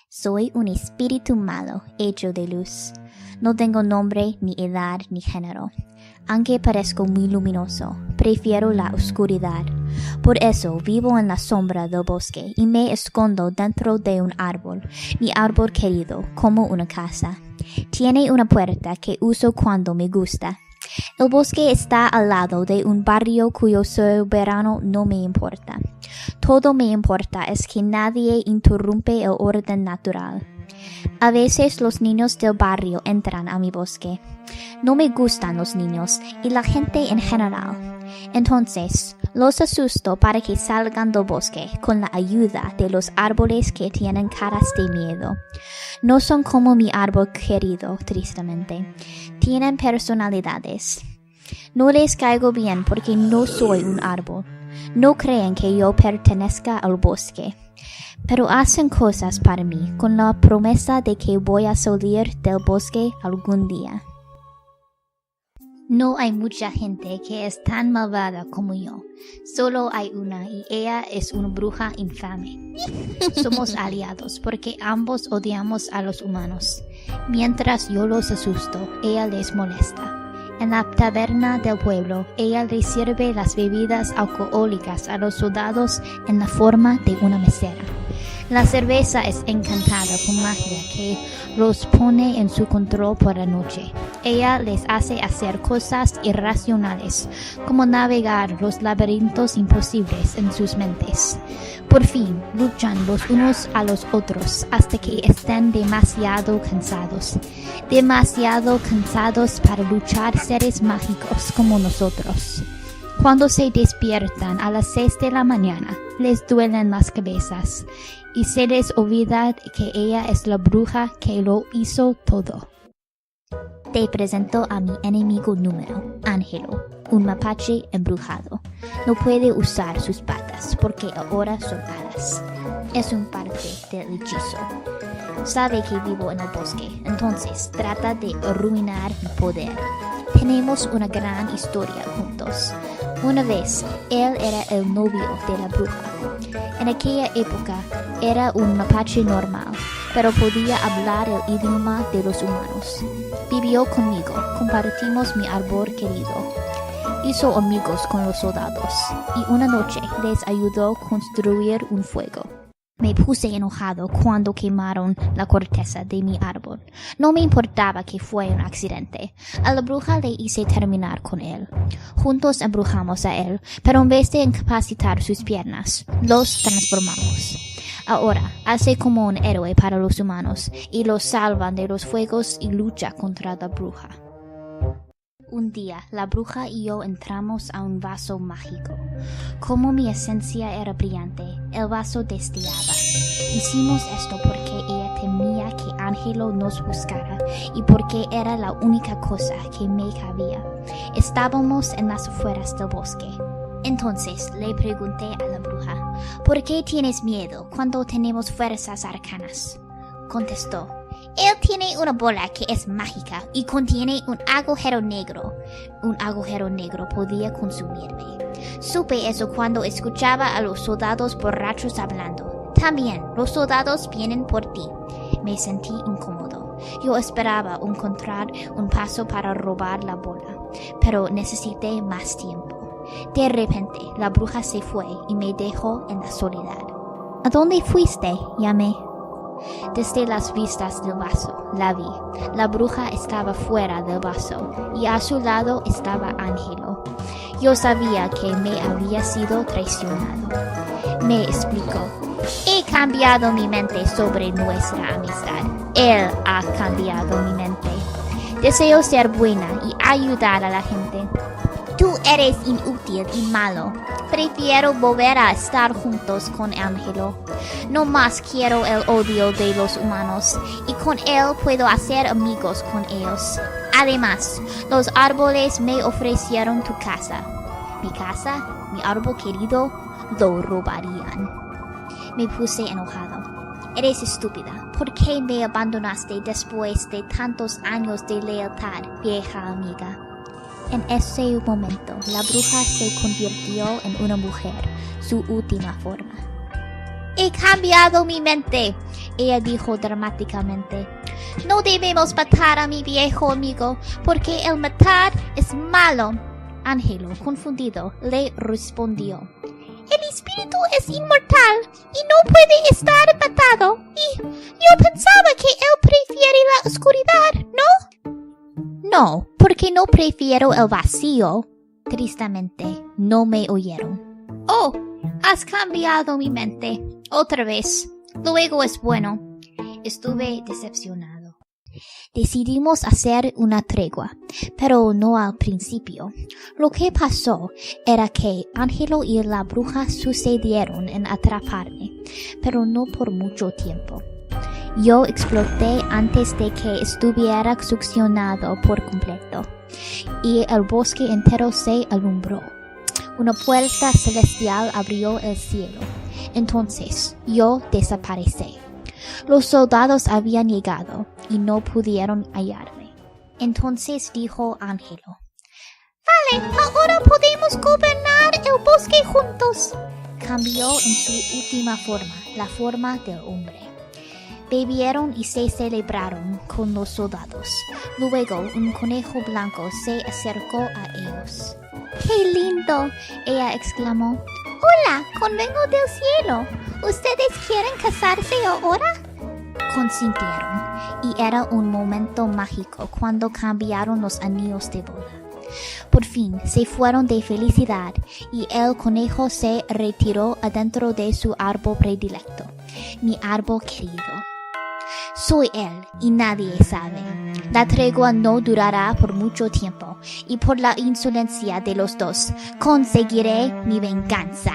Soy un espíritu malo, hecho de luz. No tengo nombre, ni edad, ni género. Aunque parezco muy luminoso, prefiero la oscuridad. Por eso vivo en la sombra del bosque y me escondo dentro de un árbol, mi árbol querido, como una casa. Tiene una puerta que uso cuando me gusta. El bosque está al lado de un barrio cuyo soberano no me importa. Todo me importa es que nadie interrumpe el orden natural. A veces los niños del barrio entran a mi bosque. No me gustan los niños y la gente en general. Entonces, los asusto para que salgan del bosque con la ayuda de los árboles que tienen caras de miedo. No son como mi árbol querido, tristemente. Tienen personalidades. No les caigo bien porque no soy un árbol. No creen que yo pertenezca al bosque. Pero hacen cosas para mí con la promesa de que voy a salir del bosque algún día. No hay mucha gente que es tan malvada como yo. Solo hay una y ella es una bruja infame. Somos aliados porque ambos odiamos a los humanos. Mientras yo los asusto, ella les molesta. En la taberna del pueblo, ella le sirve las bebidas alcohólicas a los soldados en la forma de una mesera. La cerveza es encantada con magia que los pone en su control por la noche. Ella les hace hacer cosas irracionales, como navegar los laberintos imposibles en sus mentes. Por fin, luchan los unos a los otros hasta que estén demasiado cansados para luchar seres mágicos como nosotros. Cuando se despiertan a las 6 de la mañana, les duelen las cabezas y se les olvida que ella es la bruja que lo hizo todo. Te presento a mi enemigo número, Ángelo, un mapache embrujado. No puede usar sus patas porque ahora son alas. Es un parte del hechizo. Sabe que vivo en el bosque, entonces trata de arruinar mi poder. Tenemos una gran historia juntos. Una vez, él era el novio de la bruja. En aquella época, era un mapache normal, pero podía hablar el idioma de los humanos. Vivió conmigo, compartimos mi árbol querido. Hizo amigos con los soldados, y una noche les ayudó a construir un fuego. Me puse enojado cuando quemaron la corteza de mi árbol. No me importaba que fuera un accidente. A la bruja le hice terminar con él. Juntos embrujamos a él, pero en vez de incapacitar sus piernas, los transformamos. Ahora hace como un héroe para los humanos y los salvan de los fuegos y lucha contra la bruja. Un día, la bruja y yo entramos a un vaso mágico. Como mi esencia era brillante, el vaso destellaba. Hicimos esto porque ella temía que Ángelo nos buscara y porque era la única cosa que me cabía. Estábamos en las afueras del bosque. Entonces le pregunté a la bruja, ¿por qué tienes miedo cuando tenemos fuerzas arcanas? Contestó, él tiene una bola que es mágica y contiene un agujero negro. Un agujero negro podía consumirme. Supe eso cuando escuchaba a los soldados borrachos hablando. También, los soldados vienen por ti. Me sentí incómodo. Yo esperaba encontrar un paso para robar la bola, pero necesité más tiempo. De repente, la bruja se fue y me dejó en la soledad. ¿A dónde fuiste?, llamé. Desde las vistas del vaso, la vi. La bruja estaba fuera del vaso y a su lado estaba Ángelo. Yo sabía que me había sido traicionado. Me explicó. He cambiado mi mente sobre nuestra amistad. Él ha cambiado mi mente. Deseo ser buena y ayudar a la gente. Tú eres inútil y malo. Prefiero volver a estar juntos con Ángelo. No más quiero el odio de los humanos, y con él puedo hacer amigos con ellos. Además, los árboles me ofrecieron tu casa. ¿Mi casa? ¿Mi árbol querido? Lo robarían. Me puse enojado. Eres estúpida. ¿Por qué me abandonaste después de tantos años de lealtad, vieja amiga? En ese momento, la bruja se convirtió en una mujer, su última forma. He cambiado mi mente, ella dijo dramáticamente. No debemos matar a mi viejo amigo, porque el matar es malo. Ángelo, confundido, le respondió. El espíritu es inmortal y no puede estar matado. Y yo pensaba que él prefiere la oscuridad, ¿no? No, porque no prefiero el vacío. Tristemente, no me oyeron. Oh, has cambiado mi mente. Otra vez. Luego es bueno. Estuve decepcionado. Decidimos hacer una tregua, pero no al principio. Lo que pasó era que Ángelo y la bruja sucedieron en atraparme, pero no por mucho tiempo. Yo exploté antes de que estuviera succionado por completo, y el bosque entero se alumbró. Una puerta celestial abrió el cielo. Entonces yo desaparecí. Los soldados habían llegado y no pudieron hallarme. Entonces dijo Ángelo. Vale, ahora podemos gobernar el bosque juntos. Cambió en su última forma, la forma del hombre. Bebieron y se celebraron con los soldados. Luego un conejo blanco se acercó a ellos. ¡Qué lindo!, ella exclamó. ¡Hola, convengo del cielo! ¿Ustedes quieren casarse ahora? Consintieron, y era un momento mágico cuando cambiaron los anillos de boda. Por fin se fueron de felicidad, y el conejo se retiró adentro de su árbol predilecto, mi árbol querido. Soy él, y nadie sabe. La tregua no durará por mucho tiempo, y por la insolencia de los dos, conseguiré mi venganza.